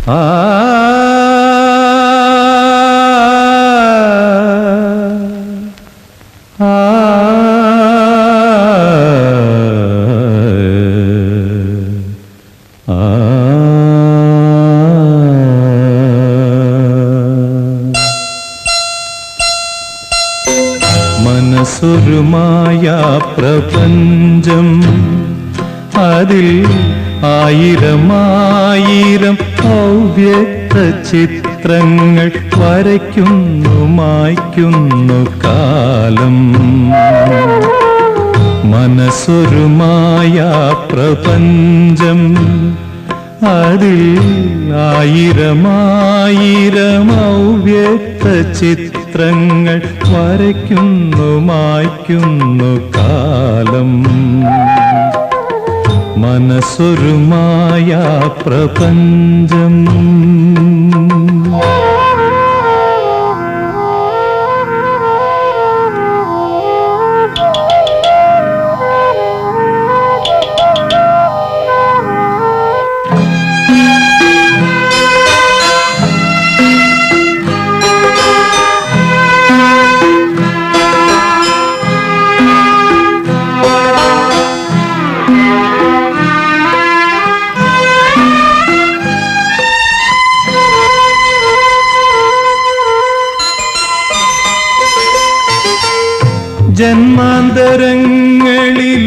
ആ മനസ്സൊരു മായാ പ്രപഞ്ചം, അതിൽ ആയിരമായിരം അവ്യക്ത ചിത്രങ്ങൾ വരയ്ക്കുന്നു മായ്ക്കുന്നു കാലം. മനസ്സൊരു മായാ പ്രപഞ്ചം, അതിൽ ആയിരമായിരം അവ്യക്ത ചിത്രങ്ങൾ വരയ്ക്കുന്നു മായ്ക്കുന്നു കാലം. മനസ്സൊരു മായാ പ്രപഞ്ചം.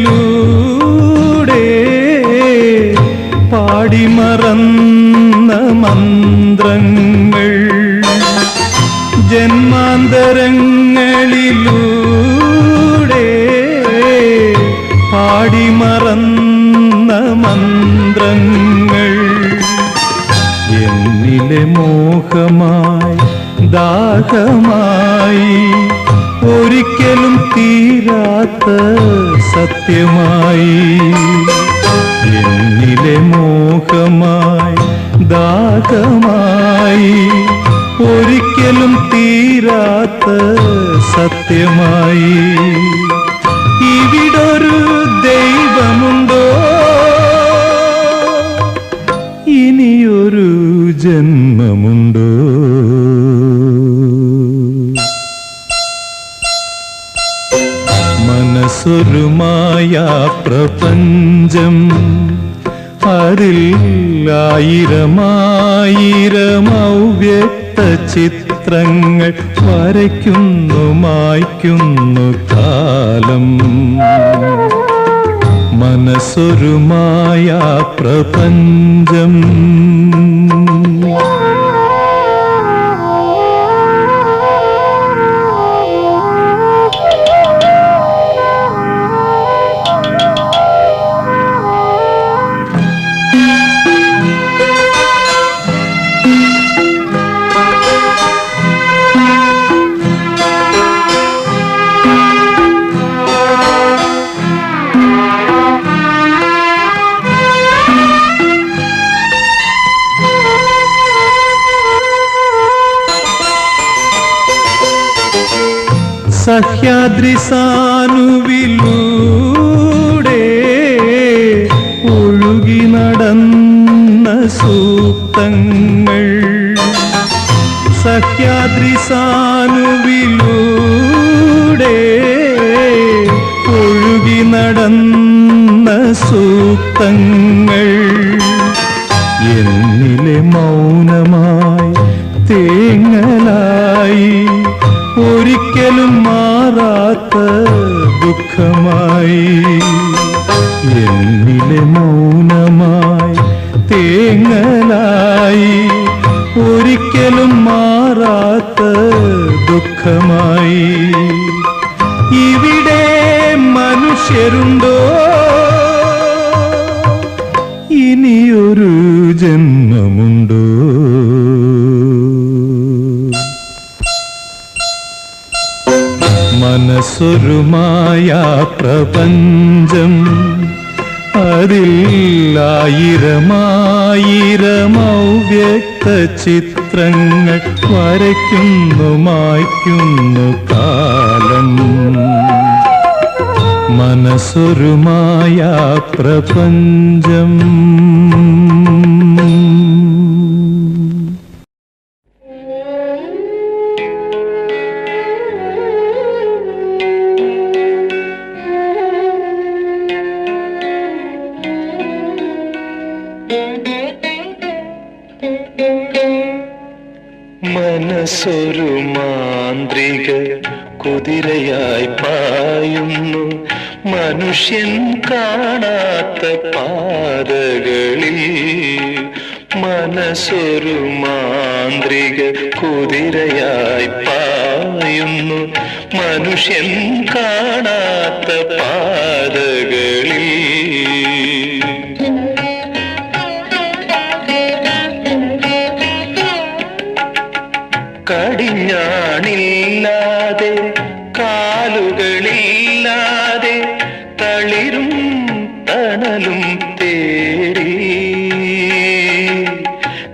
ജന്മാന്തരങ്ങളിലൂടെ പാടിമറന്ന മന്ത്രങ്ങൾ, ജന്മാന്തരങ്ങളിലൂടെ പാടിമറന്ന മന്ത്രങ്ങൾ എന്നിലെ മോഹമായി ദാഹമായി ഒരിക്കലും തീരാത്ത സത്യമായി. എന്നിലെ മോഹമായി ദാഹമായി ഒരിക്കലും തീരാത്ത സത്യമായി. ഇവിടൊരു ദൈവമുണ്ടോ, ഇനിയൊരു ജന്മമുണ്ടോ? മനസ്സൊരു മായാ പ്രപഞ്ചം, അതിൽ ആയിരമായിരം അവ്യക്ത ചിത്രങ്ങൾ വരയ്ക്കുന്നു മായ്ക്കുന്നു കാലം. മനസ്സൊരു മായാ പ്രപഞ്ചം. സഹ്യാദ്രി സാനുവിലൂടെ ഒഴുകി നടന്ന സൂക്തങ്ങൾ, സഹ്യാദ്രി സാനുവിലൂടെ ഒഴുകി നടന്ന സൂക്തങ്ങൾ എന്നിലെ മൗനമായി തേങ്ങലായി ഒരിക്കലും മാറാത്ത ദുഃഖമായി. എന്നിലെ മൗനമായി തേങ്ങലായി ഒരിക്കലും മാറാത്ത ദുഃഖമായി. ഇവിടെ മനുഷ്യരുണ്ടോ, ഇനിയൊരു ജന്മമുണ്ടോ? മനസ്സൊരു മായാ പ്രപഞ്ചം, അതിൽ ആയിരമായിരം അവ്യക്ത ചിത്രങ്ങൾ വരയ്ക്കുന്നു മായ്ക്കുന്നു കാലം. മനസ്സൊരു മായാ പ്രപഞ്ചം. മനസ്സൊരു മാന്ത്രിക കുതിരയായി പായുന്നു മനുഷ്യൻ കാണാത്ത പാതകളിൽ. മനസ്സൊരു മാന്ത്രിക കുതിരയായി പായുന്നു മനുഷ്യൻ കാണാത്ത പാതകളിൽ. കടിഞ്ഞാണില്ലാതെ കാലുകളില്ലാതെ തളിരും തണലും തേടി.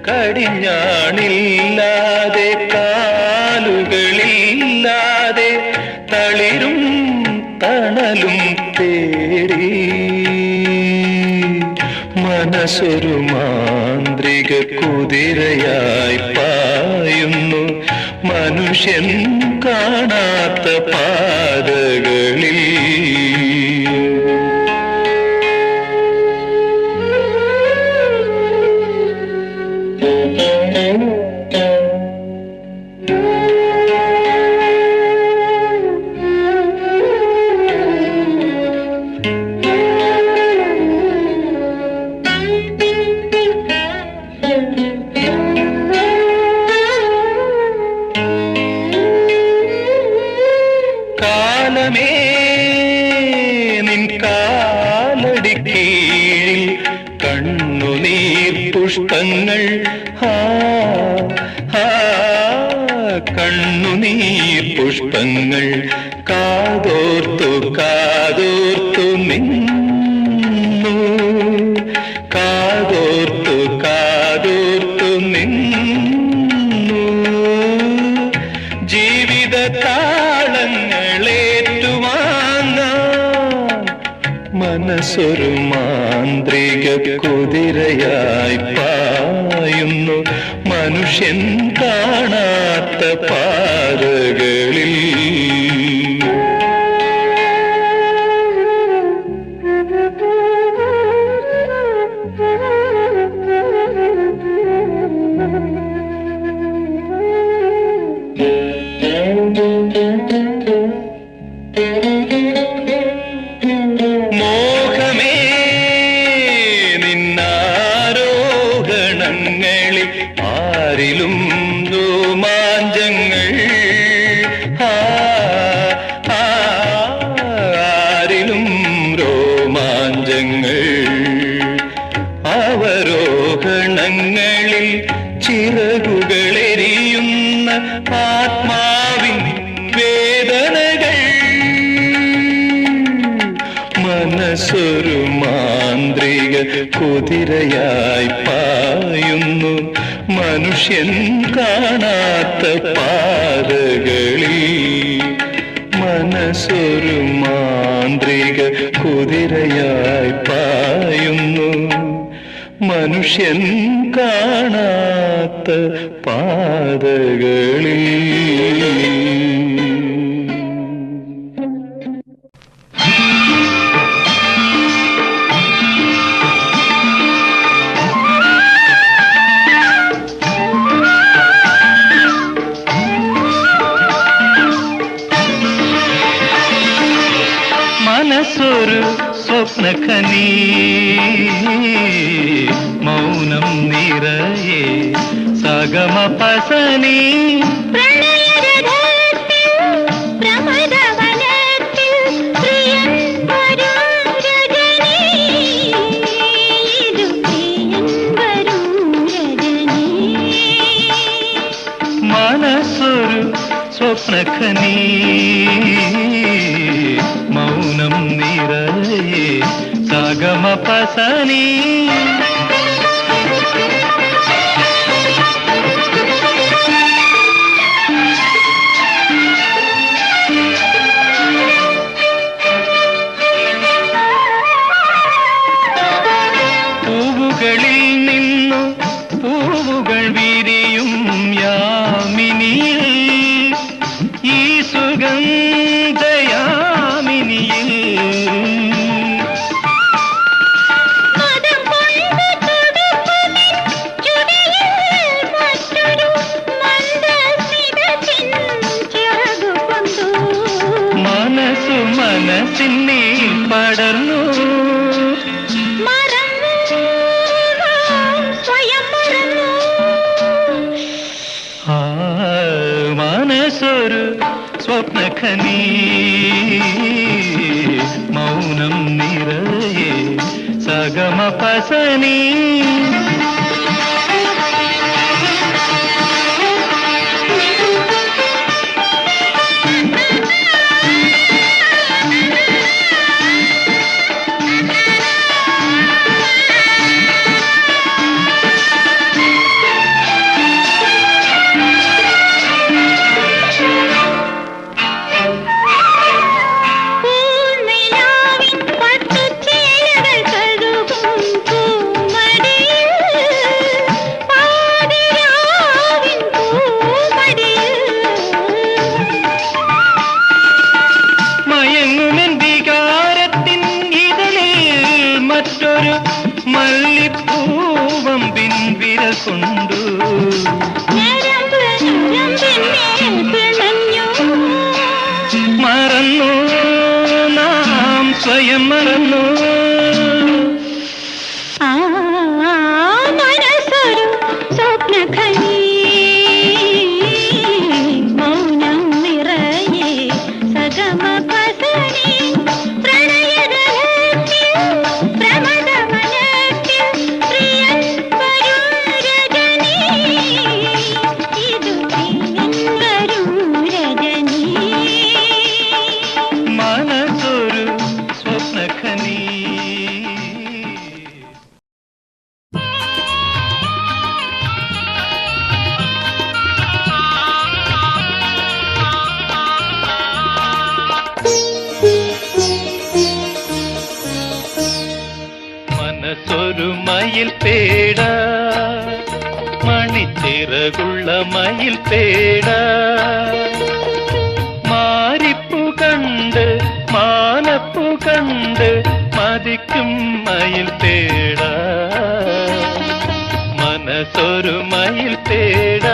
കടിഞ്ഞാണില്ലാതെ കാലുകളില്ലാതെ തളിരും തണലും തേടി. മനസ്സൊരു മാന്ത്രിക കുതിരയായി പായുന്നു മനുഷ്യൻ കാണാത്ത പാതകളിൽ. കാലമേ നിൻ കാലടിക്കീഴിൽ കണ്ണുനീർ പുഷ്പങ്ങൾ. കണ്ണുനീർ പുഷ്പങ്ങൾ കാതോർത്തു കാതോർത്തു നിന്നു. കാതോർത്തു കാതോർത്തു നിന്നു. ജീവിത താളങ്ങളേറ്റുവാങ്ങാൻ മനസ്സൊരു മാന്ത്രിക കുതിരയായി പായുന്നു മനുഷ്യൻ കാണാത്ത പാതകളിൽ. മോഹമേ നിന്നാരോഹണങ്ങളിൽ ആരിലും രോമാഞ്ചങ്ങൾ. ആരിലും രോമാഞ്ചങ്ങൾ. അവരോഹണങ്ങളിൽ ചിറകുകളെരിയുന്ന ആത്മാവിൻ വേദനകൾ. മനസ്സൊരു മാന്ത്രിക കുതിരയായി പായുന്നു മനുഷ്യൻ കാണാത്ത പാതകളിൽ. മനസ്സൊരു മാന്ത്രിക കുതിരയായി പായുന്നു മനുഷ്യൻ കാണാത്ത പാതകളിൽ. മനസ്സൊരു സ്വപ്നഖനി മൗനം നിറയെ സഗമ പസനി. മനസ്സൊരു സ്വപ്നഖനി മൗനം നിറയെ സഗമ പസനി. പൂവുകളിൽ നിന്നു പൂവുകൾ വിരിയും യാമിനിയിൽ ഈ സുഗന്ധയാമിനിയിൽ. മന്ദ സ്വപ്നഖനി മൗനം നിറയെ സഗമ പസനി മല്ലിപ്പൂവമ്പിൻ വിരൽ കൊണ്ടു മറന്നു നാം സ്വയം മറന്നു മനസ്സൊരു സ്വപ്നഖനി മൗനം നിറയെ സഗമ പസനി മനസ്സൊരു മയിൽ പേട മണിച്ചിറകുള്ള മയിൽ പേട മാരിപ്പു കണ്ട് മാനപ്പു കണ്ട് മതിക്കും മയിൽ പേട മനസ്സൊരു മയിൽ പേട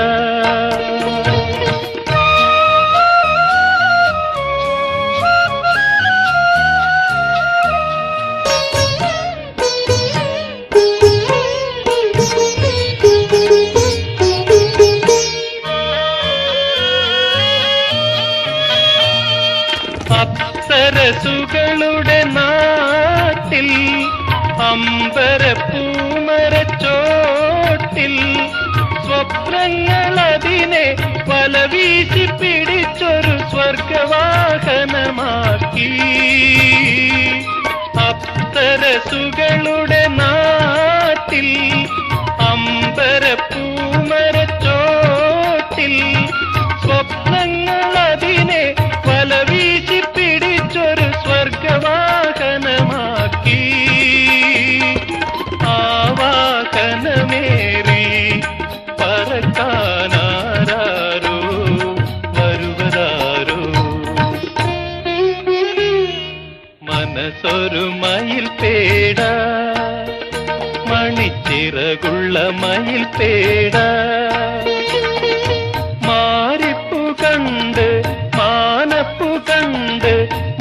അപ്സരസുകളുടെ നാട്ടിൽ അമ്പരപ്പൂമരച്ചോട്ടിൽ സ്വപ്നങ്ങളതിനെ വലവീശി പിടിച്ചൊരു സ്വർഗവാഹനമാക്കി അപ്സരസുകളുടെ നാട്ടിൽ അമ്പരപ്പൂമരച്ചോട്ടിൽ സ്വപ്നങ്ങളതിനെ വലവീശി പിടിച്ചൊരു സ്വർഗവാഹനമാക്കി ആവാഹനമേറി പറക്കാനാരോ വരുവതാരോ മനസ്സൊരു മയിൽ പേട മണിച്ചിറകുള്ള മയിൽ പേട മാരിപ്പു കണ്ട് മാനപ്പു കണ്ട്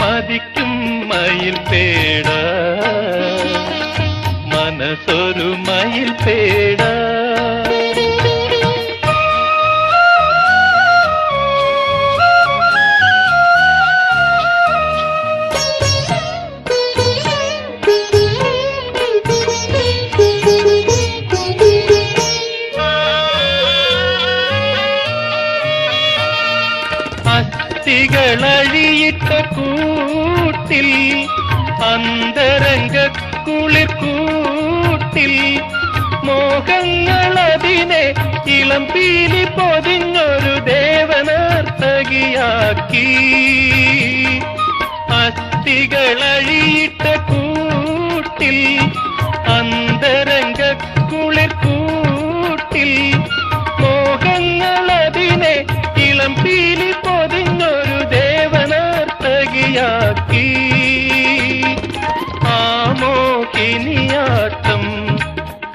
മതിക്കും മയിൽ പേട മനസ്സൊരു മയിൽ പേട ികളഴിയിട്ട കൂട്ടിൽ അന്തരംഗ കുളിർ കൂട്ടിൽ മോഹങ്ങളതിനെ ഇളം പീലി പൊതിഞ്ഞൊരു ദേവനർത്തകിയാക്കി അസ്ഥികളഴിയിട്ട കൂട്ടിൽ അന്തരംഗ കുളിർ കൂട്ടിൽ മോഹങ്ങളതിനെ ഇളം പീലി പൊതിഞ്ഞൊരു ദേവനർത്തകിയാക്കി ആമോഹിനിയാട്ടം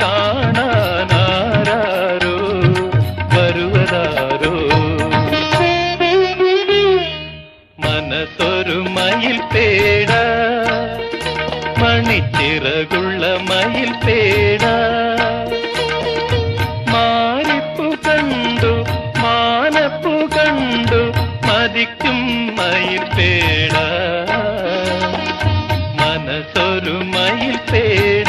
കാണാനാരോ വരുവതാരോ മനസ്സൊരു മയിൽ പേട മണിച്ചിറകുള്ള മയിൽ പേട മാരിപ്പു കണ്ടു മാനപ്പു കണ്ടു മതിക്കും മയിൽ പേട മനസ്സൊരു മയിൽ പേട.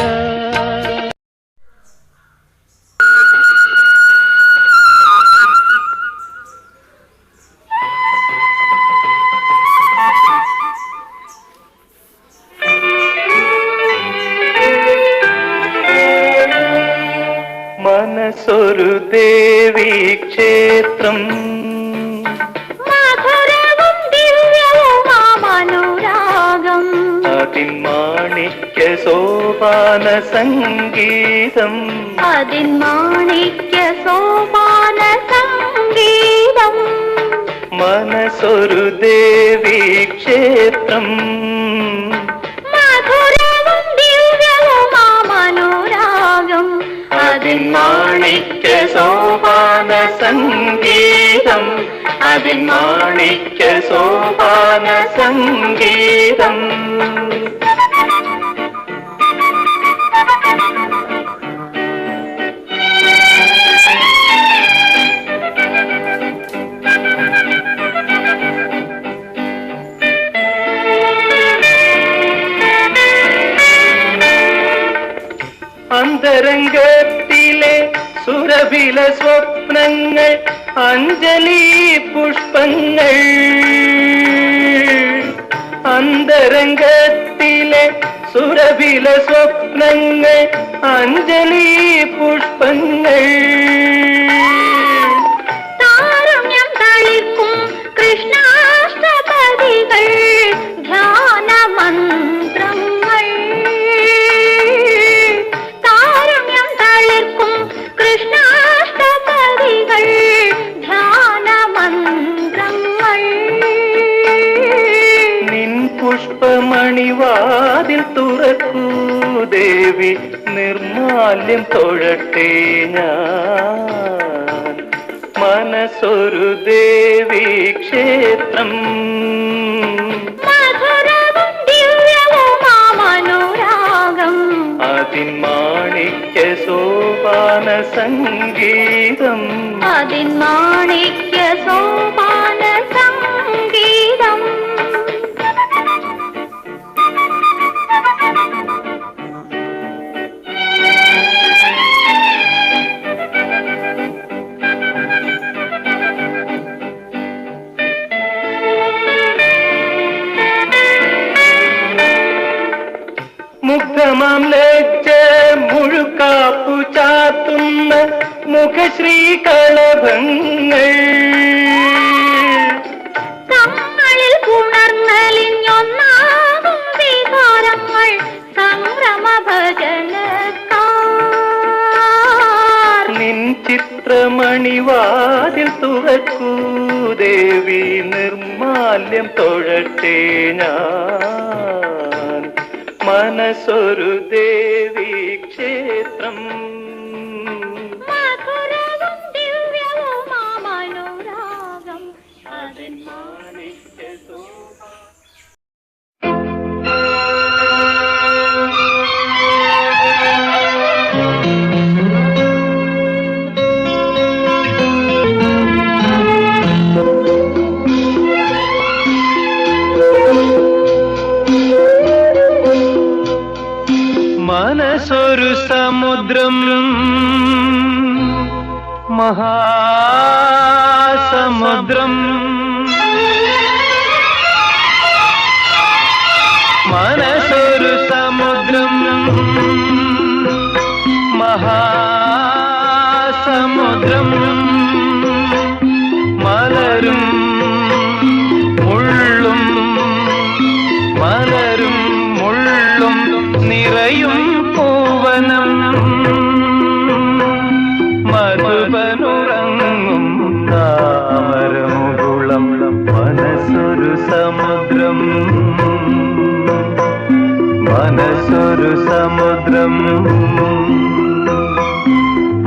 മനസ്സൊരു ദേവീ ക്ഷേത്രം മധുരവും ദിവ്യവുമാമനുരാഗം അതിൻ മാണിക്യ സോപാന സംഗീതം അതിൻ മാണിക്യ സോപാന സംഗീതം മനസ്സൊരു ദേവീ ക്ഷേത്രം മധുരവും ദിവ്യവുമാമനുരാഗം അതിൻ മാണിക്യ സോപാന സംഗീതം അതിൻ മാണിക്യ സോപാന സംഗീതം. അന്തരംഗത്തിലെ സുരഭില സ്വപ്നങ്ങൾ അഞ്ജലി പുഷ്പങ്ങൾ അന്തരംഗത്തിലെ സുരഭില സ്വപ്നങ്ങൾ അഞ്ജലി പുഷ്പങ്ങൾ താരുണ്യം തളിക്കും കൃഷ്ണാഷ്ടപദികൾ ധ്യാനമന്ത്രങ്ങൾ താരുണ്യം തളിർക്കും കൃഷ്ണാഷ്ടപദികൾ ധ്യാനമന്ത്രങ്ങൾ നിൻ പുഷ്പമണിവാതിൽ തുറക്കൂ ദേവി നിർമാല്യം തൊഴട്ടെ ഞാൻ മനസ്സൊരു ദേവീ ക്ഷേത്രം മധുരവും ദിവ്യവുമാമനുരാഗം അതിൻ മാണിക്യ സോപാന സംഗീതം അതിൻ മാണിക്യ സോപാന സംഗീതം മുഗ്ധമാം ലജ്ജ മുഴുക്കാപ്പു ചാത്തുന്ന മുഖശ്രീ കളഭങ്ങൾ തങ്ങളിൽ പുണർന്നലിഞ്ഞൊന്നാകും വികാരങ്ങൾ സംഭ്രമ ഭജനക്കാർ നിൻ ചിത്രമണിവാതിൽ തുറക്കൂ ദേവി നിർമാല്യം തൊഴട്ടെ ഞാൻ മനസ്സൊരു ദേവീ ക്ഷേത്രം മധുരവും ദിവ്യവുമാമനുരാഗം അതിൻ മാണിക്യ സോപാന മനസ്സൊരു സമുദ്രം മഹാസമുദ്രം മനസ്സൊരു സമുദ്രം മഹാസമുദ്രം മലരും മുള്ളും മലരും മുള്ളും നിറയും പൂവനം മധുപനുറങ്ങും താമരമുകുളം മനസ്സൊരു സമുദ്രം മനസ്സൊരു സമുദ്രം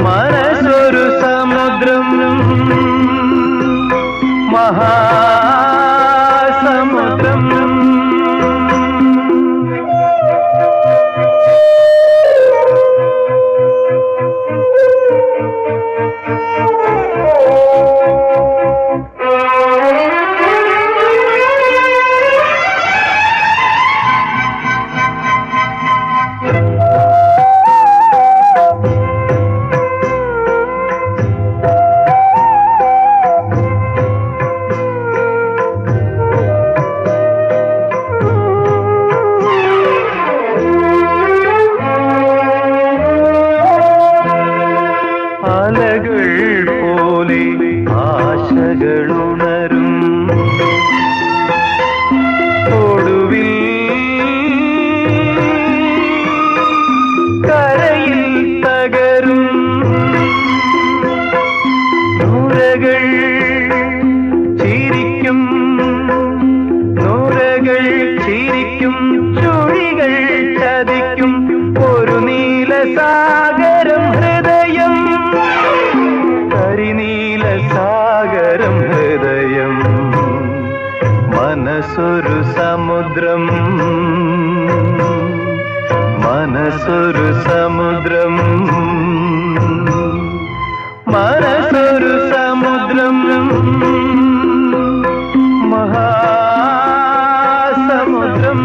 മനസ്സൊരു സമുദ്രം മഹാസമുദ്രം പോലെ ആശകളുണരും ഒടുവിൽ കരയിൽ തകരും നൂരകൾ ചിരിക്കും നൂരകൾ ചിരിക്കും ചുഴികൾ ചതിക്കും ഒരു നീലസാഗരം ഹൃദയം കരിനീലസാഗരം ഹൃദയം മനസ്സൊരു സമുദ്രം മനസ്സൊരു സമുദ്രം മനസ്സൊരു സമുദ്രം മഹാസമുദ്രം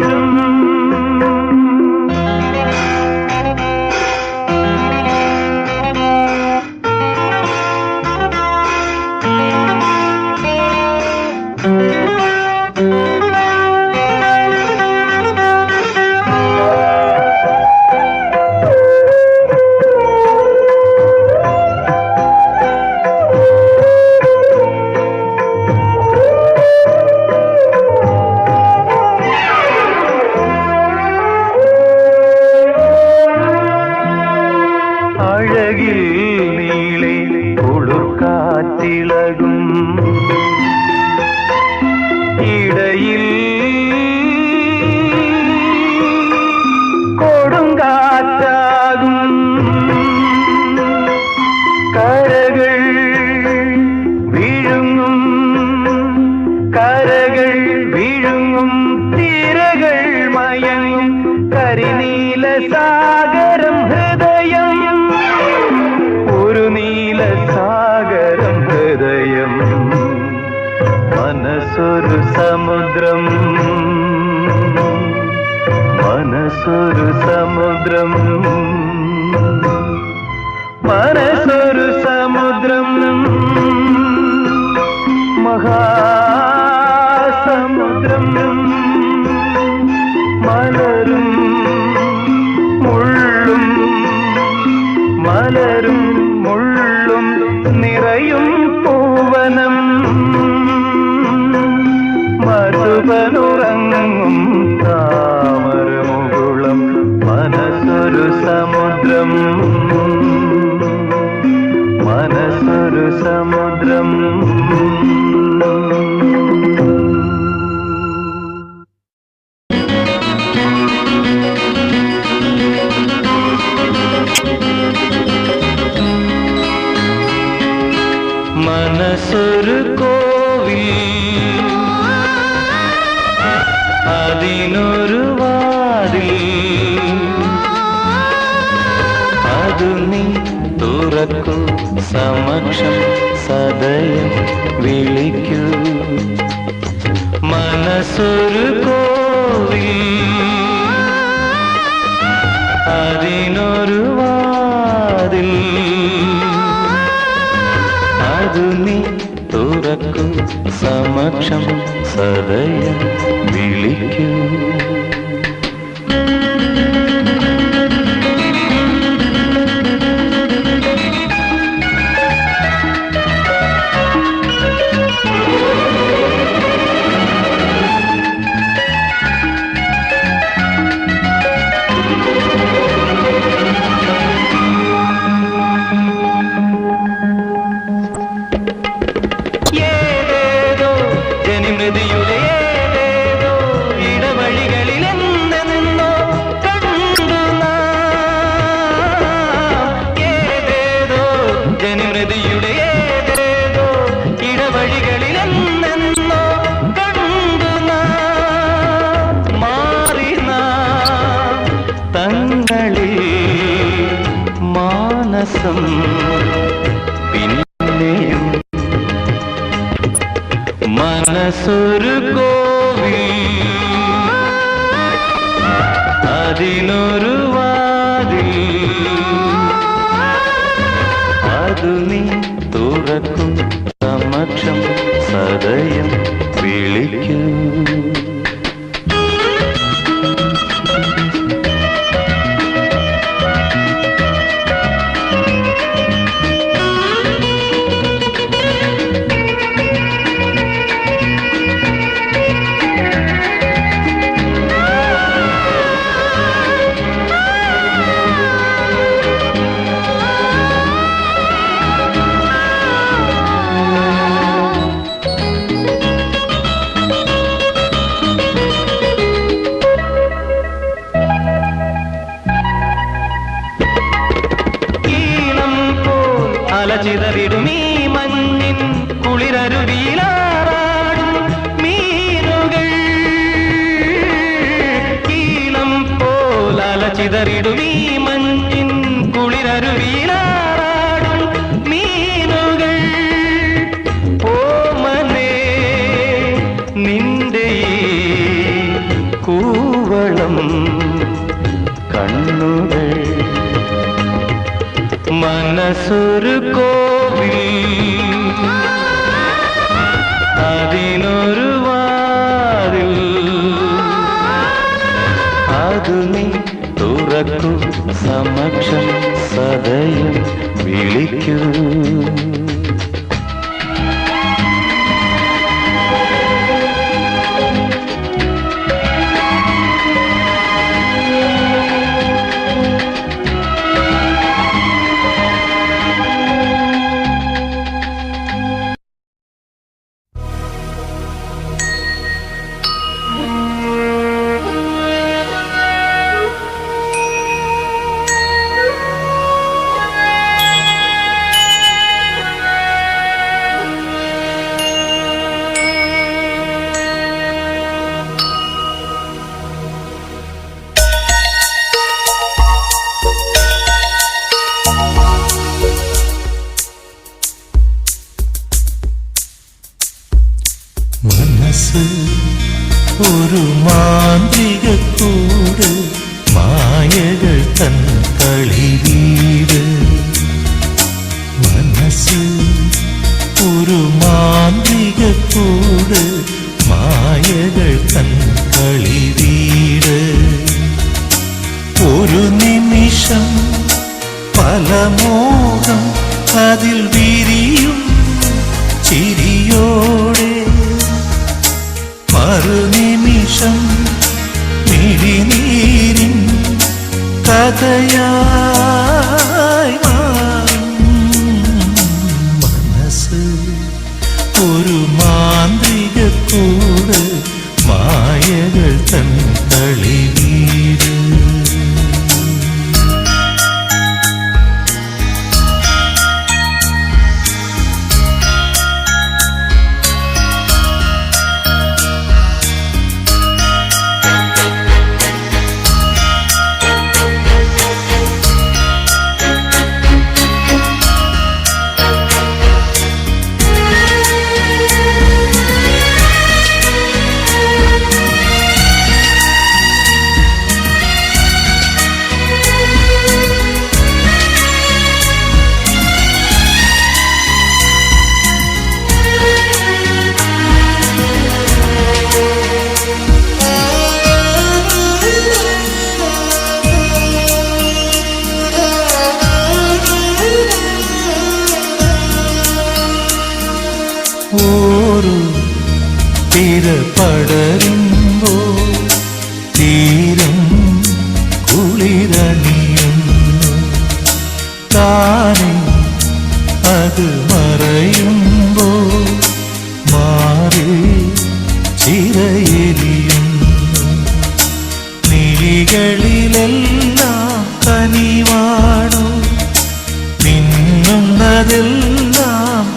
അഴകിൽ നീളെ കുളിർക്കാറ്റിളകും ഇടയിൽ കൊടുങ്കാറ്റാകും കരകൾ വിഴുങ്ങും കരകൾ വിഴുങ്ങും തിരകൾ മയങ്ങും കരിനീലസാഗരം ഹൃദയം ഒരു നീലസാഗരം ഹൃദയം മനസ്സൊരു സമുദ്രം മനസ്സൊരു സമുദ്രം മനസ്സൊരു സമുദ്രം മഹാസമുദ്രം മലരും മുള്ളും മലരും മുള്ളും നിറയും പൂവനം മധുപനുറങ്ങും താമരമുകുളം മനസ്സൊരു സമുദ്രം മനസ്സൊരു സമുദ്രം മനസ്സൊരു കോവിൽ അതിനൊരു വാതിൽ അതു നീ തുറക്കൂ സമക്ഷം സദയം വിളിക്കൂ മനസ്സൊരു കോവിൽ അതിനൊരു വാതിൽ അതു നീ തുറക്കൂ സമക്ഷം സദയം വിളിക്കൂ മാനസം പിന്നെയും മനസ്സൊരു കോവിൽ അതിനൊരു വാതിൽ അതു നീ തുറക്കും സമക്ഷം സദയം വിളിക്കൂ ചിതറിടും ഈ മഞ്ഞിൻ കുളിരരുവിയിലാറാടും മീനുകൾ ഈണം പോലല ചിതറിടും ഈ മഞ്ഞിൻ കുളിരരുവിയിലാറാടും മീനുകൾ ഓമനേ നിന്റെ കൂവളം കണ്ണുകൾ മനസ്സൊരു കോവിൽ അതിനൊരു വാതിൽ അതു നീ തുറക്കൂ സമക്ഷം സദയം വിളിക്കൂ മനസ്സ് ഒരു മാന്ത്രിക കൂട് മായകൾ തൻ കളിവീട് മനസ്സ് ഒരു മാന്ത്രിക കൂട് മായകൾ തൻ കളിവീട് ഒരു നിമിഷം പല മോഹം അതിൽ വിരിയും ചിരിയോടെ മറുനിമിഷം മിഴിനീരിൻ കഥയായി മാറും മനസ്സ് ഒരു മാന്ത്രിക കൂട് മായകൾ തൻ കളിവീട് ഓരോ തിര പടരുമ്പോ തീരം കുളിരണിയുന്നു താനെ അത് മറയുമ്പോ മാറി ചിറയെരിയുന്നു നിഴികളിലെല്ലാം കനിവാണോ മിന്നുന്നതെല്ലാം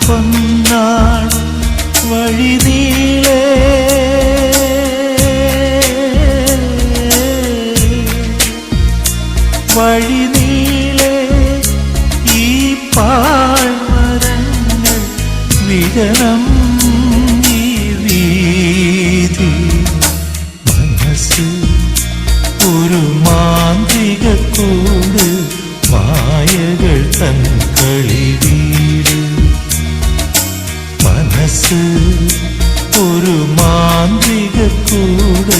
പൊന്നാണോ വഴിനീളേ വഴിനീളേ ഈ പാഴ്മരങ്ങൾ വിജനം ഈ വീതി മനസ്സ് ഒരു മാന്ത്രിക കൂട് മായകൾ തൻ കളിവീട് മനസ്സ് ഒരു മാന്ത്രിക കൂട്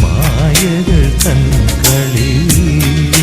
മായകൾ തൻ കളിവീട്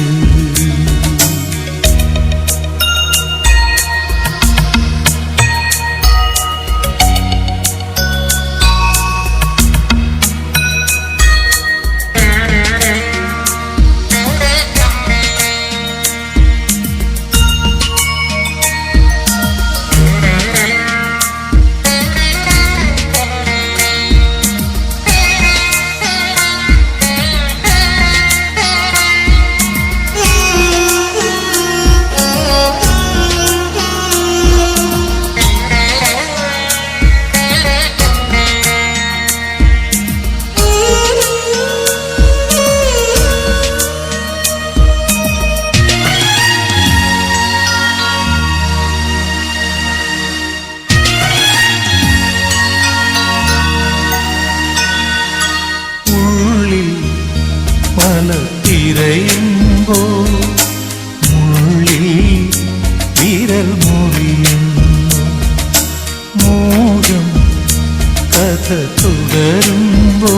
തുടരുമ്പോ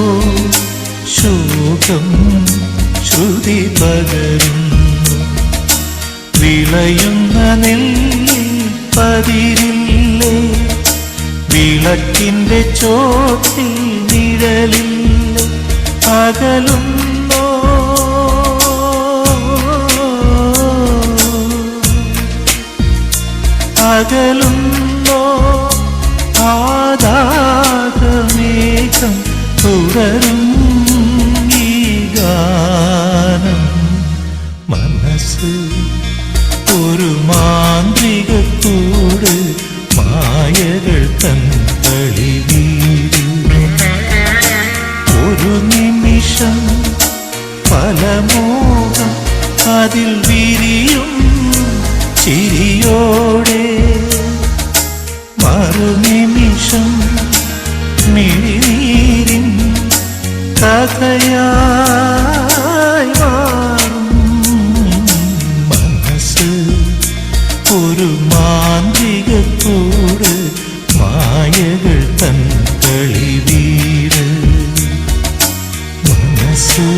ശോകം ശ്രുതി പകരുന്നു. വിളയുന്ന നെല്ലിൽ പതിരില്ലേ, വിളക്കിന്റെ ചോട്ടിൽ നിഴലില്ലേ, അകലുന്നോ അകലുന്നോ ആദാഹമേഘം തുടരും ഈ ഗാനം. മനസ്സ് ഒരു മാന്ത്രികക്കൂട്, മായകൾ തൻ കളിവീട്. ഒരു നിമിഷം പല മോഹം അതിൽ വിരിയും ചിരിയോടെ, മറുനിമിഷം മിഴിനീരിൻ കഥയായി മാറും. മനസ്സ് ഒരു മാന്ത്രികക്കൂട്, മായകൾ തൻ കളിവീട്. മനസ്സ്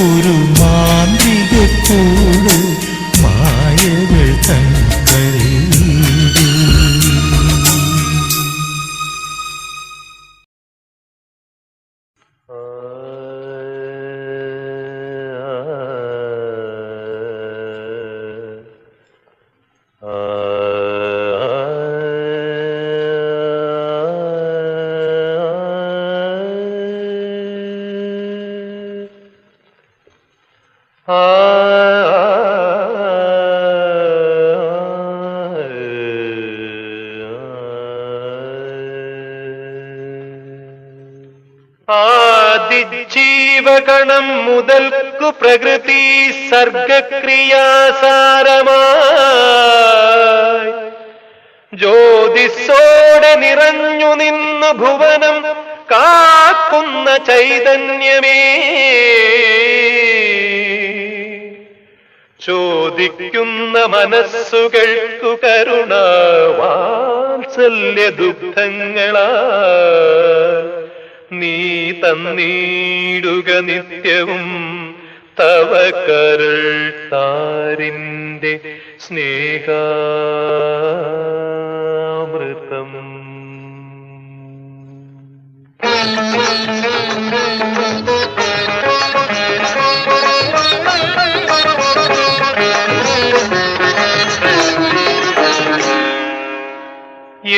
ഒരു മാന്ത്രികക്കൂട്, മായകൾ തൻ കളിവീട്. ജീവഗണം മുതൽക്കു പ്രകൃതി സർഗക്രിയാസാരമായി ജ്യോതിസ്സോടെ നിറഞ്ഞു നിന്നു ഭുവനം കാക്കുന്ന ചൈതന്യമേ, ചോദിക്കുന്ന മനസ്സുകൾക്കു കരുണ വാത്സല്യ ദുഃഖങ്ങളാ നീ തന്നീടുക നിത്യവും തവ കരൾ താരിന്റെ സ്നേഹാമൃതം.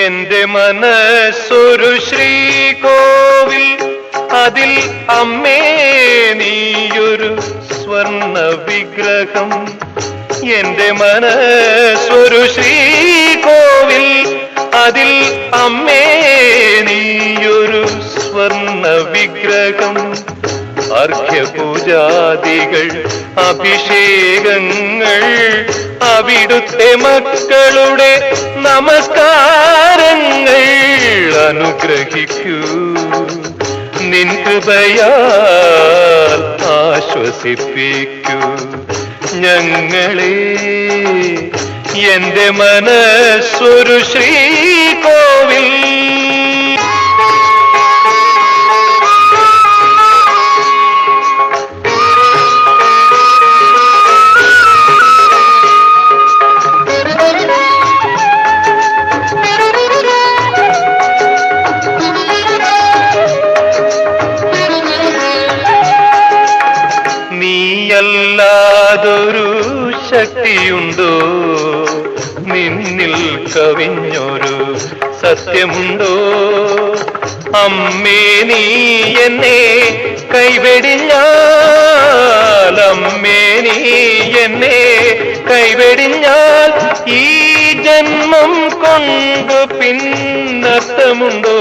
എന്റെ മനസ്സൊരു ശ്രീകോവിൽ, അതിൽ അമ്മേ നീയൊരു സ്വർണ്ണ വിഗ്രഹം. എന്റെ മനസ്സൊരു ശ്രീകോവിൽ, അതിൽ അമ്മേ നീയൊരു സ്വർണ്ണ വിഗ്രഹം. അർഘ്യപൂജാദികൾ അഭിഷേകങ്ങൾ അവിടുത്തെ മക്കളുടെ നമസ്കാരങ്ങൾ അനുഗ്രഹിക്കൂ. നിൻ കൃപയാൽ ആശ്വസിപ്പിക്കൂ ഞങ്ങളെ. എന്റെ മനസ്സൊരു ശ്രീകോവിൽ. നീയല്ലാതൊരു ശക്തിയുണ്ടോ, നിന്നിൽ കവിഞ്ഞൊരു സത്യമുണ്ടോ? അമ്മേ നീ എന്നെ കൈവെടിഞ്ഞാൽ, അമ്മേ നീ എന്നെ കൈവെടിഞ്ഞാൽ ഈ ജന്മം കൊണ്ട് പിന്നർത്ഥമുണ്ടോ?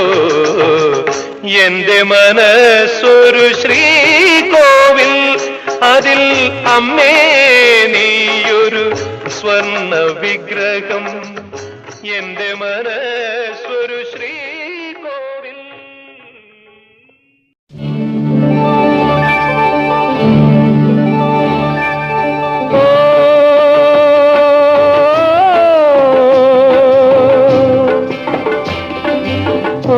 എന്റെ മനസ്സൊരു ശ്രീകോവിൽ, അതിൽ അമ്മേ നീയൊരു സ്വർണ്ണ വിഗ്രഹം. എന്റെ മനസ്സൊരു ശ്രീകോവിൽ. ഓ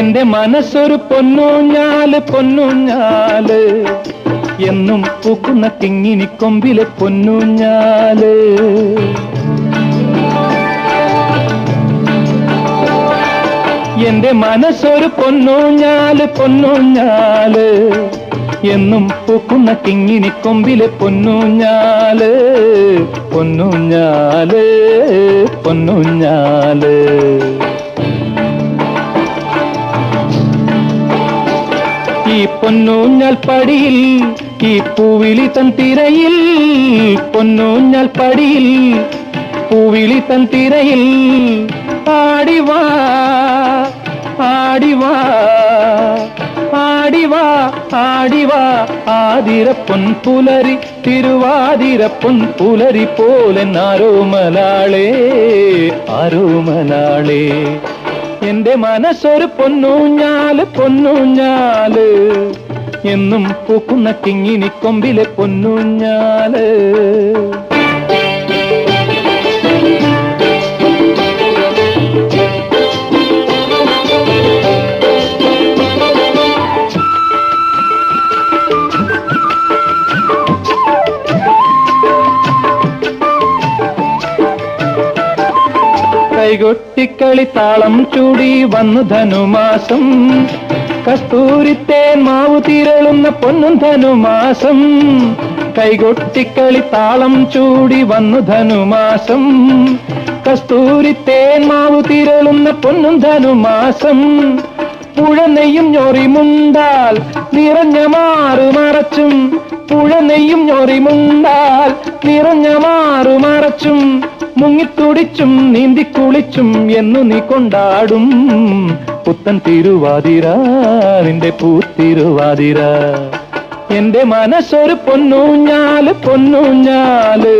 എന്റെ മനസ്സൊരു പൊന്നൂഞ്ഞാല് പൊന്നൂഞ്ഞാല്, എന്നും പൂക്കുന്ന കിങ്ങിനിക്കൊമ്പിലെ പൊന്നൂഞ്ഞാല്. എന്റെ മനസ്സൊരു പൊന്നൂഞ്ഞാല് പൊന്നൂഞ്ഞാല്, എന്നും പൂക്കുന്ന കിങ്ങിനിക്കൊമ്പിലെ പൊന്നൂഞ്ഞാല്. പൊന്നൂഞ്ഞാല് പൊന്നൂഞ്ഞാല്. ഈ പൊന്നൂഞ്ഞാൽ പടിയിൽ ഈ പൂവിളി തൻ തിരയിൽ, പൊന്നൂഞ്ഞാൽ പടിയിൽ പൂവിളി തൻ തിരയിൽ, ആടിവാ ആടിവാ ആടിവാ ആടിവാ. ആതിരപ്പൊൻ പുലരി തിരുവാതിരപ്പൊൻ പുലരി പോലെ ആരോമലാളേ ആരോമലാളേ. എന്റെ മനസ്സൊരു പൊന്നൂഞ്ഞാല് പൊന്നൂഞ്ഞാല്, എന്നും പൂക്കുന്ന കിങ്ങിനിക്കൊമ്പിലെ പൊന്നൂഞ്ഞാല്. കൈകൊട്ടിക്കളി താളം ചൂടി വന്നു ധനുമാസം, കസ്തൂരിത്തേൻ മാവു തിരളുന്ന പൊന്നും ധനുമാസം. കൈകൊട്ടിക്കളി താളം ചൂടി വന്നു ധനുമാസം, കസ്തൂരിത്തേൻ മാവു തിരളുന്ന പൊന്നും ധനുമാസം. പുഴനെയ്യും ഞൊറിമുണ്ടാൽ നിറഞ്ഞ മാറുമറച്ചും, പുഴനെയ്യും ഞൊറിമുണ്ടാൽ നിറഞ്ഞ മാറുമറച്ചും, മുങ്ങിത്തുടിച്ചും നീന്തിക്കുളിച്ചും എന്നു നീ കൊണ്ടാടും പുത്തൻ തിരുവാതിര നിന്റെ പൂത്തിരുവാതിര. എന്റെ മനസ്സൊരു പൊന്നൂഞ്ഞാല് പൊന്നൂഞ്ഞാല്,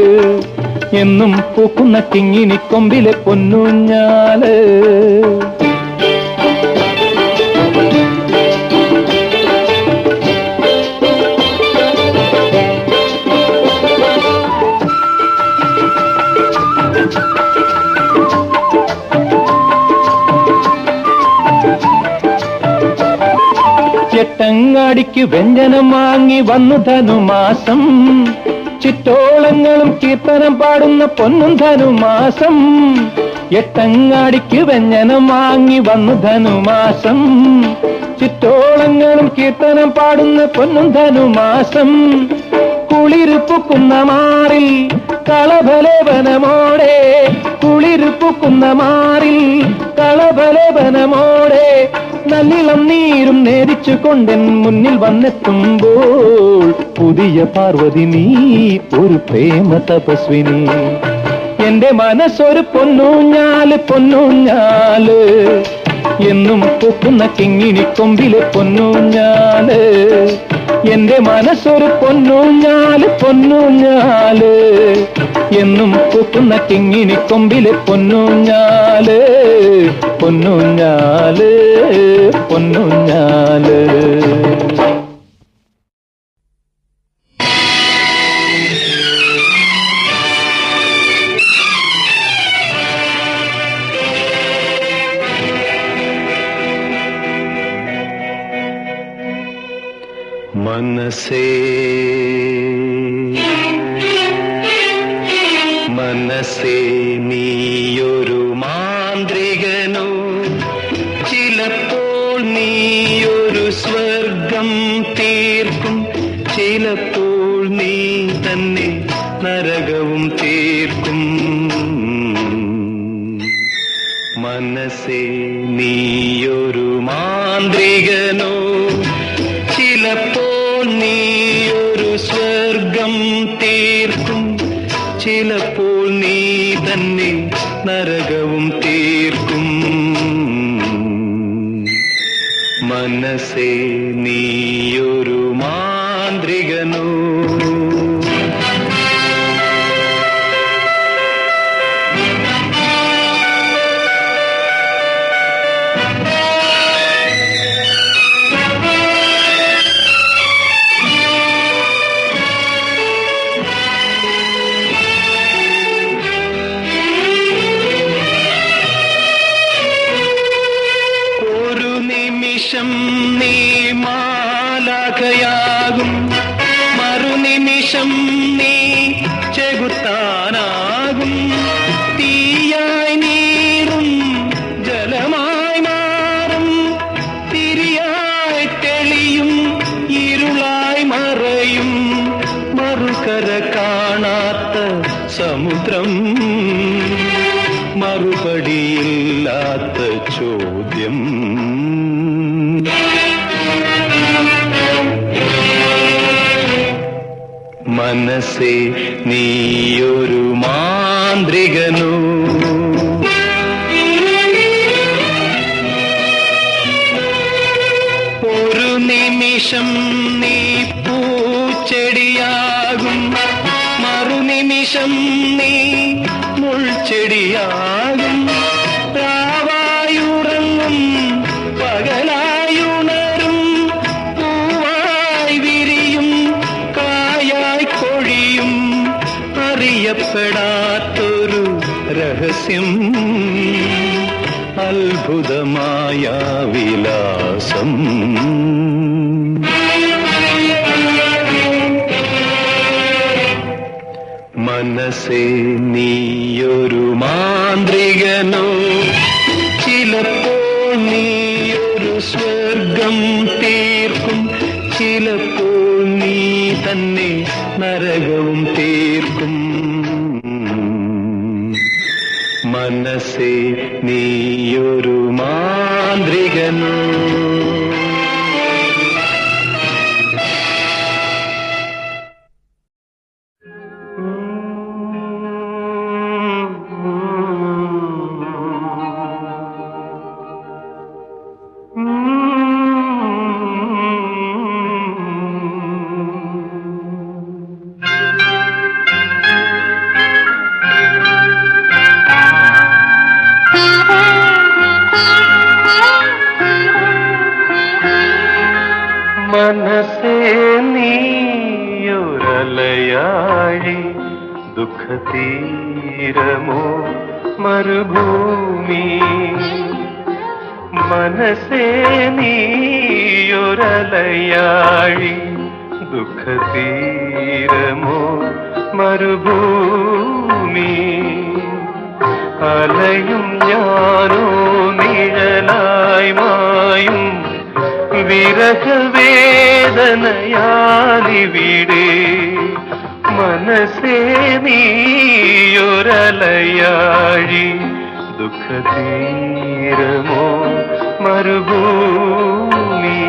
എന്നും പൂക്കുന്ന കിങ്ങിനിക്കൊമ്പിലെ പൊന്നൂഞ്ഞാല്. ചെട്ടങ്ങാടിക്ക് വ്യഞ്ജനം വാങ്ങി വന്നു ധനുമാസം, ചിറ്റോളങ്ങളും കീർത്തനം പാടുന്ന പൊന്നും ധനുമാസം. എട്ടങ്ങാടിക്ക് വ്യഞ്ജനം വാങ്ങി വന്നു ധനുമാസം, ചിറ്റോളങ്ങളും കീർത്തനം പാടുന്ന പൊന്നും ധനുമാസം. കുളിരുപ്പുക്കുന്ന മാറിൽ കളഭലേപനമോടെ, കുളിരുപ്പുക്കുന്ന മാറിൽ കളഭലേപനമോടെ, നല്ലിളം നീരും നേരിച്ചു കൊണ്ടെൻ മുന്നിൽ വന്നെത്തുമ്പോൾ, പുതിയ പാർവതി നീ ഒരു പ്രേമ തപസ്വിനി. എന്റെ മനസ്സൊരു പൊന്നൂഞ്ഞാല് പൊന്നൂഞ്ഞാല്, എന്നും പൂക്കുന്ന കിങ്ങിനിക്കൊമ്പിലെ പൊന്നൂഞ്ഞാല്. എന്റെ മനസ്സൊരു പൊന്നൂഞ്ഞാല് പൊന്നൂഞ്ഞാല്, എന്നും പൂക്കുന്ന കിങ്ങിനിക്കൊമ്പിലെ പൊന്നൂഞ്ഞാല്. പൊന്നൂഞ്ഞാല് പൊന്നൂഞ്ഞാല്. മനസ്സേ മനസ്സേ നീയൊരു മാന്ത്രികനോ, ചിലപ്പോൾ നീയൊരു സ്വർഗം തീർക്കും, ചിലപ്പോൾ നീ തന്നെ നരകവും തീർക്കും. മനസ്സേ നീയൊരു മാന്ത്രികനോ, ചിലപ്പോൾ നീയൊരു സ്വർഗം തീർക്കും, ചിലപ്പോൾ നീ തന്നെ നരകവും തീർക്കും. മനസ്സേ നീയൊരു മാന്ത്രികനോ. നിമിഷം നീ ചെകുത്താനാകും. തീയായി നീറും ജലമായി മാറും, തിരിയായി തെളിയും ഇരുളായി മറയും, മറുകര കാണാത്ത സമുദ്രം, മറുപടിയില്ലാത്ത ചോദ്യം. മനസ്സേ നീയൊരു മാന്ത്രികനോ, ഒരു നിമിഷം നീ പൂച്ചെടിയാകും, മറുനിമിഷം നീ മുൾച്ചെടിയാകും. രാവായുറങ്ങും പകലായുണരും, പൂവായി വിരിയും കായായി കൊഴിയും, അറിയപ്പെടാത്തൊരു രഹസ്യം, അത്ഭുതമായ വിലാസം. മനസ്സേ നീയൊരു മാന്ത്രികനോ, ചിലപ്പോൾ നീയൊരു സ്വർഗം തീർക്കും, ചിലപ്പോൾ നീ തന്നെ നരകവും തീർക്കും. മനസ്സേ നീയൊരു മാന്ത്രികനോ. മനസ്സേ നീയൊരലയാഴി, ദുഃഖതീരമോ മരുഭൂമി. മനസ്സേ നീയൊരലയാഴി, ദുഃഖതീരമോ മരുഭൂമി. അലയും ഞാനോ നിഴലായി മായും, വിരഹവേദനയാലിവിടെ. മനസ്സേ നീയൊരലയാഴി, ദുഃഖതീരമോ മരുഭൂമി.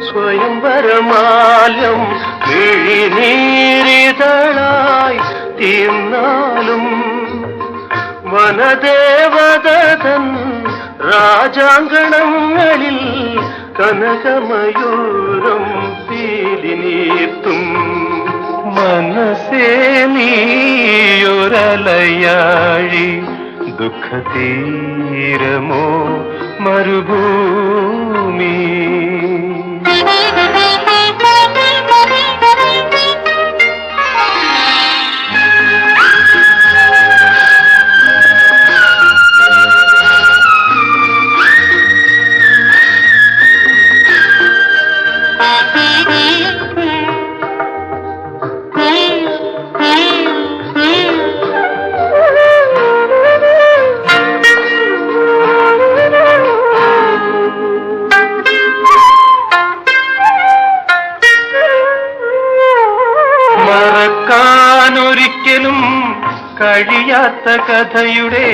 സ്വയംവരമാലം മിഴിനീരിതളായി തീർന്നാലും, വനദേവതൻ രാജാങ്കണങ്ങളിൽ കനകമയൂരം പീലിനീർത്തും. മനസ്സേ നീയൊരലയാഴി, ദുഃഖതീരമോ മരുഭൂമി. മറക്കാനൊരിക്കലും കഴിയാത്ത കഥയുടെ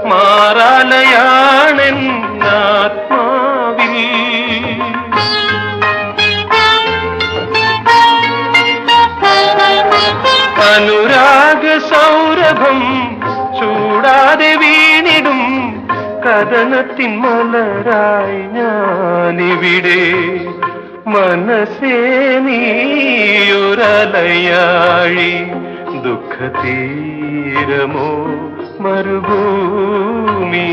മാറാലയാണെന്നാത്മാവിൽ. അനുരാഗ സൗരഭം ചൂടാതെ വീണിടും കഥനത്തിൻ മലരായി ഞാനിവിടെ. മനസ്സേ നീയൊരലയാഴി ദുഃഖതീരമോ മരുഭൂമി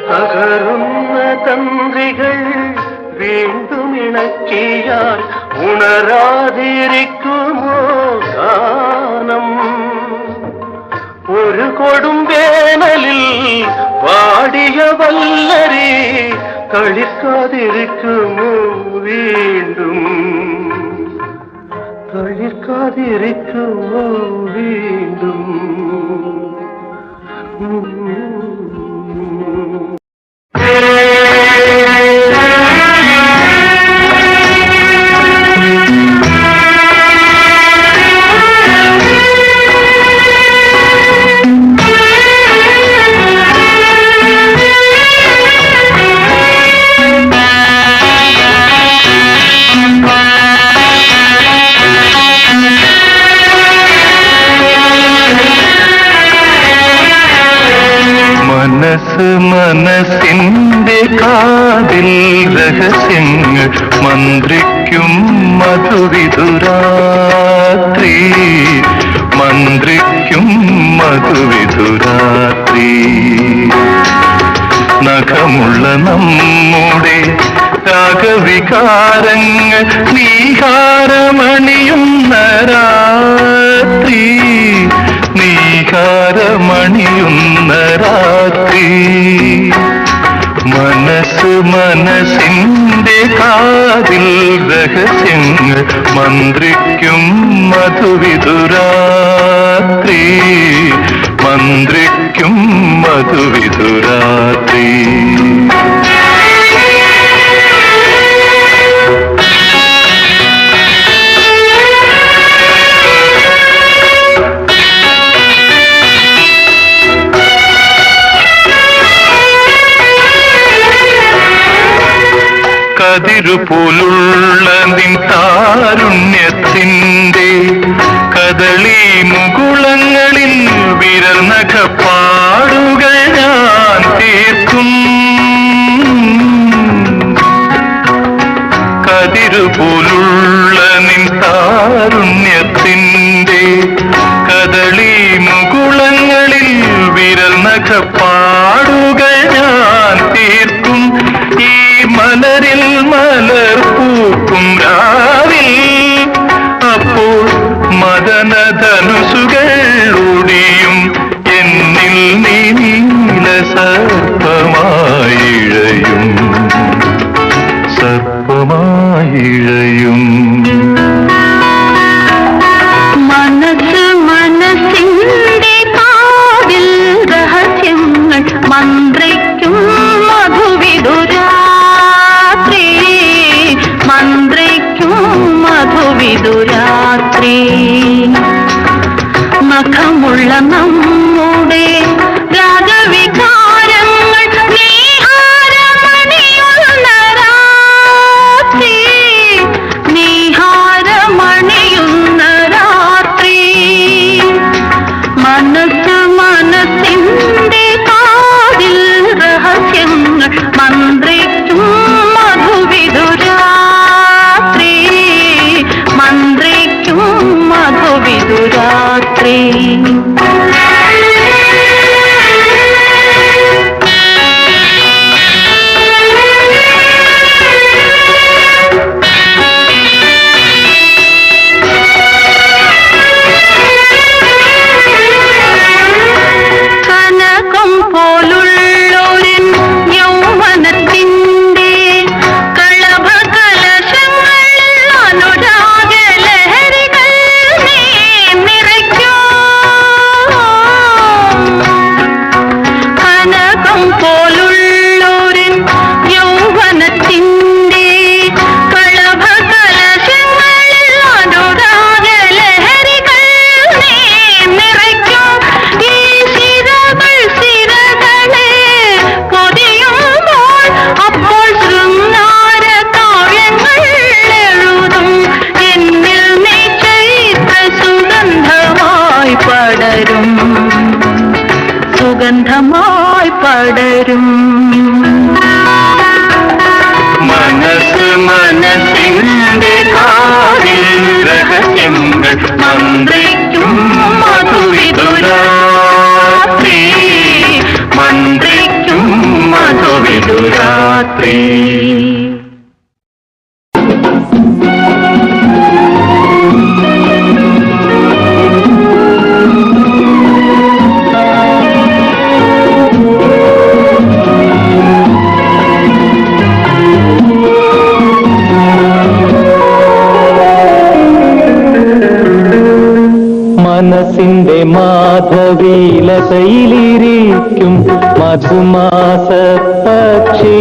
തകരുന്ന തന്ത്രികൾ വീണ്ടും ഇണക്കിയാൽ ഉണരാതിരിക്കുമോ ഗാനം ഒരു കൊടും വേനലിൽ പാടിയ വല്ലരി തളിർക്കാതിരിക്കുമോ വീണ്ടും തളിർക്കാതിരിക്കുമോ വീണ്ടും മനസ്സിന്റെ കാതിൽ രഹസ്യങ്ങൾ മന്ത്രിക്കും മധുവിധുരാത്രി മന്ത്രിക്കും മധുവിധുരാത്രി നഖമുള്ള നമ്മുടെ രാഗവികാരങ്ങൾ നീഹാരമണിയുന്ന രാത്രി നീഹാരമണിയുന്ന രാത്രി മനസ്സിന്റെ കാതിൽ രഹസ്യങ്ങൾ മന്ത്രിക്കും മധുവിധുരാത്രി മന്ത്രിക്കും മധുവിധുരാത്രി കതിരുപോലുള്ള നിൻ താരുണ്യത്തിൻ്റെ കദളി മുകുളങ്ങളിൽ വിരൽ നഖപ്പാടുകൾ ഞാൻ തീർക്കും കതിരുപോലുള്ള നിൻ താരുണ്യത്തിൻ്റെ കദളി മുകുളങ്ങളിൽ വിരൽ നഖപ്പാടുകൾ ഞാൻ തീർക്കും ഈ മലരിൽ മലർ പൂക്കും രാവിൽ അപ്പോൾ മദനധനുസുകൾ ഒടിയും എന്നിൽ നീ നീല സർപ്പമായിഴയും സർപ്പമായിഴയും മനസ്സിന്റെ കാതിൽ രഹസ്യങ്ങൾ മന്ത്രിക്കും മധുവിധുരാത്രി മന്ത്രിക്കും മധുവിധുരാത്രി നഖമുള്ള നമ്മുടെ രാഗവികാരങ്ങൾ നീഹാരമണിയുന്ന രാത്രി നീഹാരമണിയുന്ന രാത്രി മനസ്സിന്റെ കാതിൽ രഹസ്യങ്ങൾ മന്ത്രിക്കും മധുവിധുരാത്രി മന്ത്രിക്കും മധുവിധുരാത്രി മനസ്സിന്റെ മാധവീലതയിലിരിക്കും മധുമാസ പക്ഷി.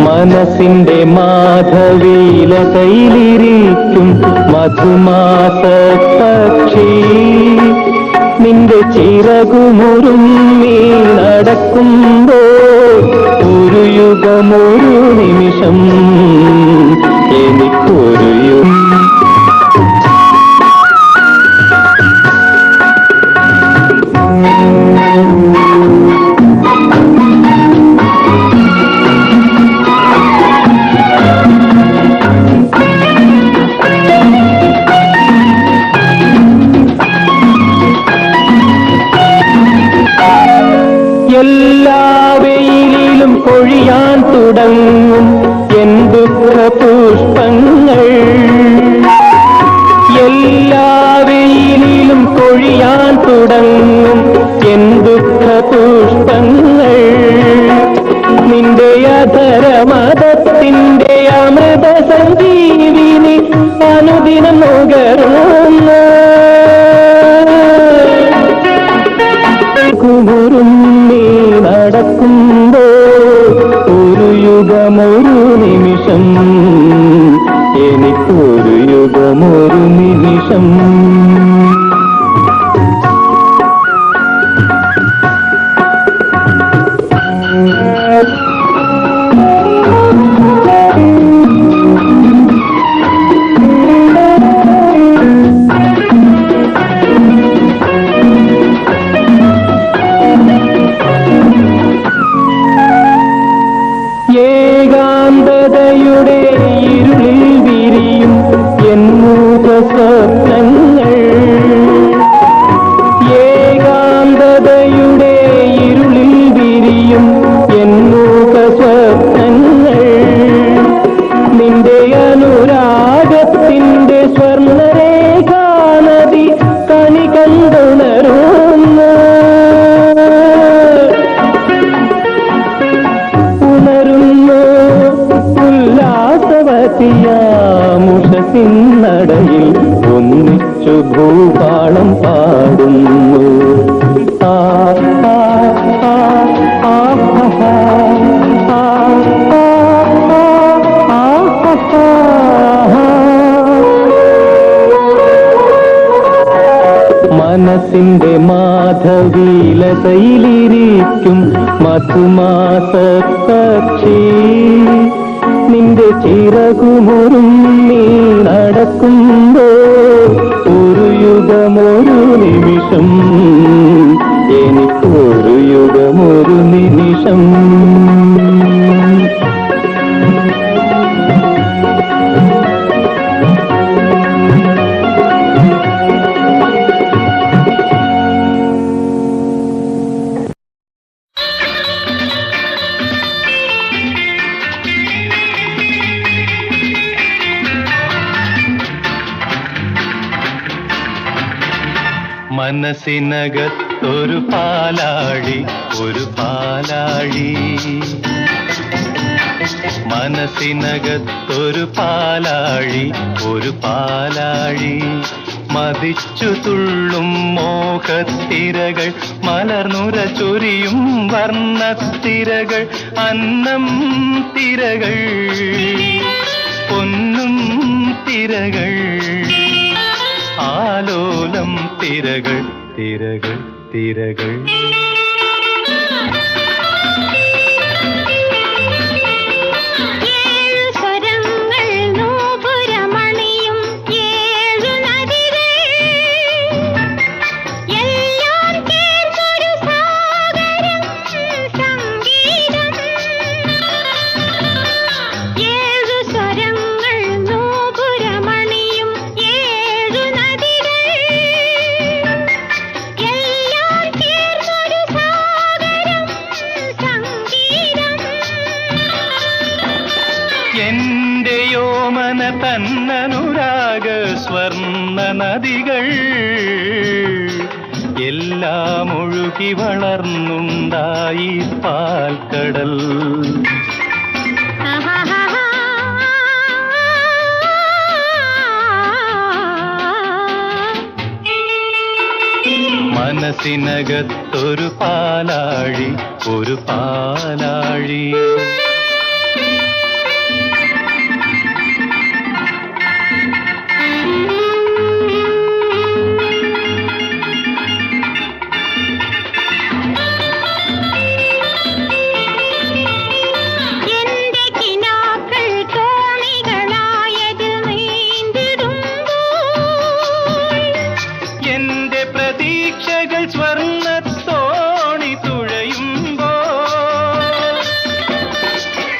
മനസ്സിന്റെ മാധവീലതയിലിരിക്കും മധുമാസ പക്ഷി. നിന്റെ ചിറകുമുറുമ്മി നടക്കുമ്പോൾ ഒരു യുഗമൊരു നിമിഷം എനിക്കൊരു എല്ലാ വെയിലിലും കൊഴിയാൻ തുടങ്ങും എൻ ദുഃഖ പുഷ്പങ്ങൾ. എല്ലാ വെയിലിലും കൊഴിയാൻ തുടങ്ങും എൻ ദുഃഖ പുഷ്പങ്ങൾ. നിന്റെ അധരമതത്തിന്റെ അമൃത സഞ്ജീവിനി അനുദിനം നുകരുന്ന കുമുറുമ്മി നടക്കുമ്പോ ഒരു യുഗമൊരു നിമിഷം എനിക്കൊരു യുഗമൊരു നിമിഷം. ഏകാന്തതയുടെ ഇരുളിൽ വിരിയും എന്നൂക സ്വപ്നങ്ങൾ. ഏകാന്തതയുടെ ഇരുളിൽ വിരിയും എന്നൂക സ്വപ്നങ്ങൾ. നിന്റെ അനുരാഗത്തിന്റെ സ്വർണ്ണരേഖാനദി കണി കണ്ടുണരുന്ന ഉല്ലാസവതിയാമുഷസിന്നടയിൽ ഒന്നിച്ചു ഭൂപാളം പാടുന്നു. ആ ആ ആ ആ ആ മനസ്സിന്റെ മാധവീലതയിലിരിക്കും മധുമാസ പക്ഷി. നിന്റെ ചിറകുമുറുമ്മി നടക്കുമ്പോ ഒരു യുഗമൊരു നിമിഷം എനിക്കൊരു യുഗമൊരു നിമിഷം. മനസ്സിനകത്തൊരു പാലാഴി, ഒരു പാലാഴി. മനസ്സിനകത്തൊരു പാലാഴി, ഒരു പാലാഴി. മതിച്ചു തുള്ളും മോഹത്തിരകൾ, മലർന്നുര ചൊരിയും വർണ്ണത്തിരകൾ. അന്നം തിരകൾ, പൊന്നും തിരകൾ, ആലോലം തിരകൾ, തിരകൾ, തിരകൾ. തന്നനുരാഗ സ്വർണ്ണ നദികൾ എല്ലാം ഒഴുകി വളർന്നുണ്ടായി പാൽക്കടൽ. മനസ്സിനകത്തൊരു പാലാഴി, ഒരു പാലാഴി. സ്വർണ്ണത്തോണി തുഴയുമ്പോ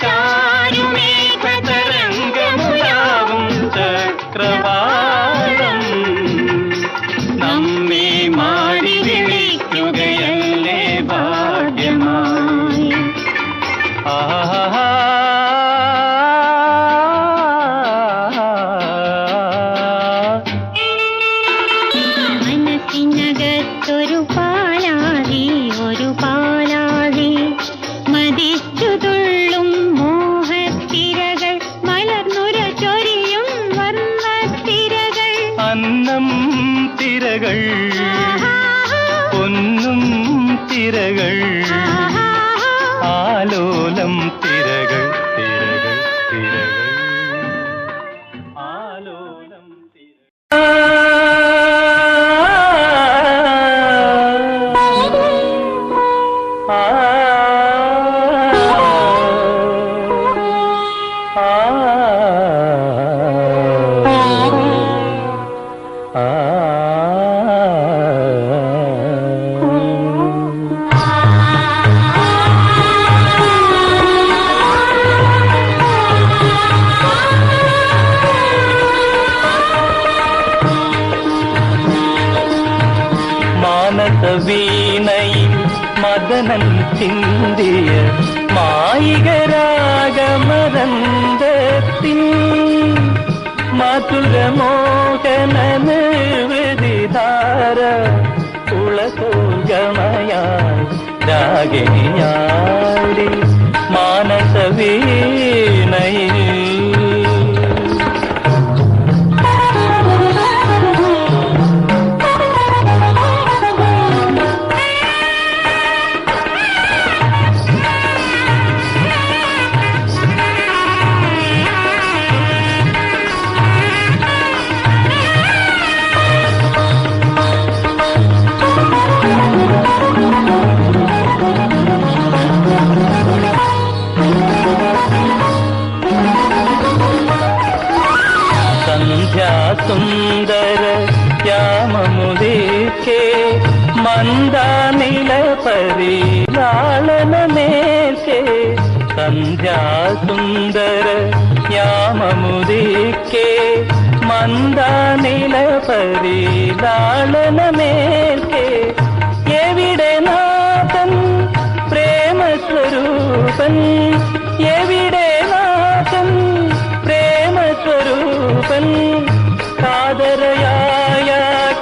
ചാരുമേഘതരംഗമുലാവും ചക്രവാളം നമ്മെ മാടി വിളിക്കുകയല്ലേ ഭാഗ്യമായി. ആഹാ മനസ്സിനകത്തൊരു പാലാഴി, ഒരു പാലാഴി. മതിച്ചു തുള്ളും മോഹത്തിരകൾ, മലർന്നുര ചൊരിയും വർണ്ണത്തിരകൾ. അന്നം തിരകൾ, പൊന്നും തിരകൾ, ആലോലം തിരകൾ, തിരകൾ, തിരകൾ, ആലോലം മാനസവീണയിൽ മദനൻ ചിന്തിയ മായികരാഗമരന്തത്തിൻ മധുരമോഹന നിർവൃതിധാര കുളസോഗമയായി രാഗിണിയാടി മാനസവീണയിൽ. സുന്ദര യാമമുദിക്കേ മന്ദാനില പരിലാളനമേൽക്കേ. സന്ധ്യാസുന്ദര യാമമുദിക്കേ മന്ദാനില പരിലാളനമേൽക്കേ. എവിടെ നാഥൻ പ്രേമസ്വരൂപൻ, എവിടെ നാഥൻ പ്രേമസ്വരൂപൻ. കാതരയായ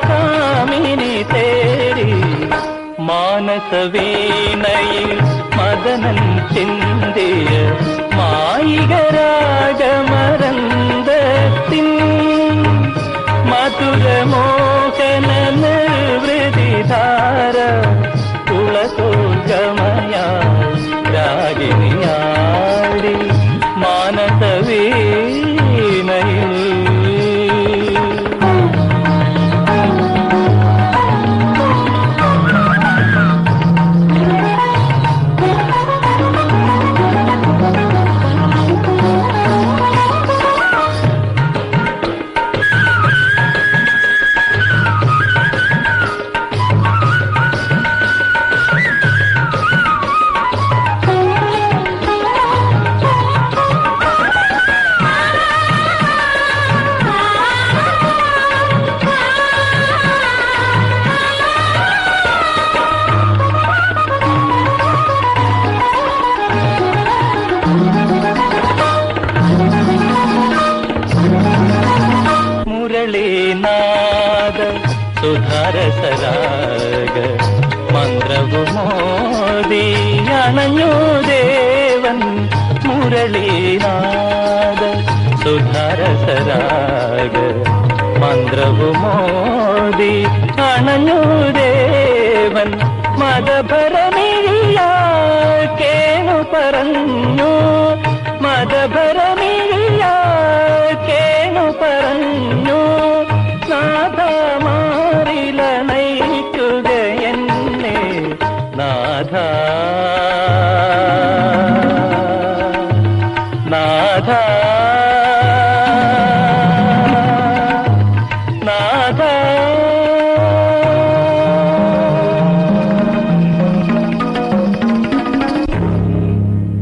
കാമിനി തേരി മാനസവീണയിൽ മദനൻ ചിന്തിയ മായികരാഗമരന്തത്തിൻ മധുരമോഹന നിർവൃതിധാര കുളസോഗമയായി രാഗിണിയാടി മാനസവീണയിൽ. മുരളീനാദ സുധാരസരാഗ മന്ത്രവുമോദി അണഞ്ഞു ദേവൻ. മുരളീനാദ സുധാരസരാഗ മന്ത്രവുമോദി അണഞ്ഞു ദേവൻ. മദഭരമിഴിയാൽ കേണു പറഞ്ഞു മദഭരമിഴിയാൽ കേണു പറഞ്ഞു നാഥ മാറില നയിക്കുക എന്നെ നാഥ നാഥ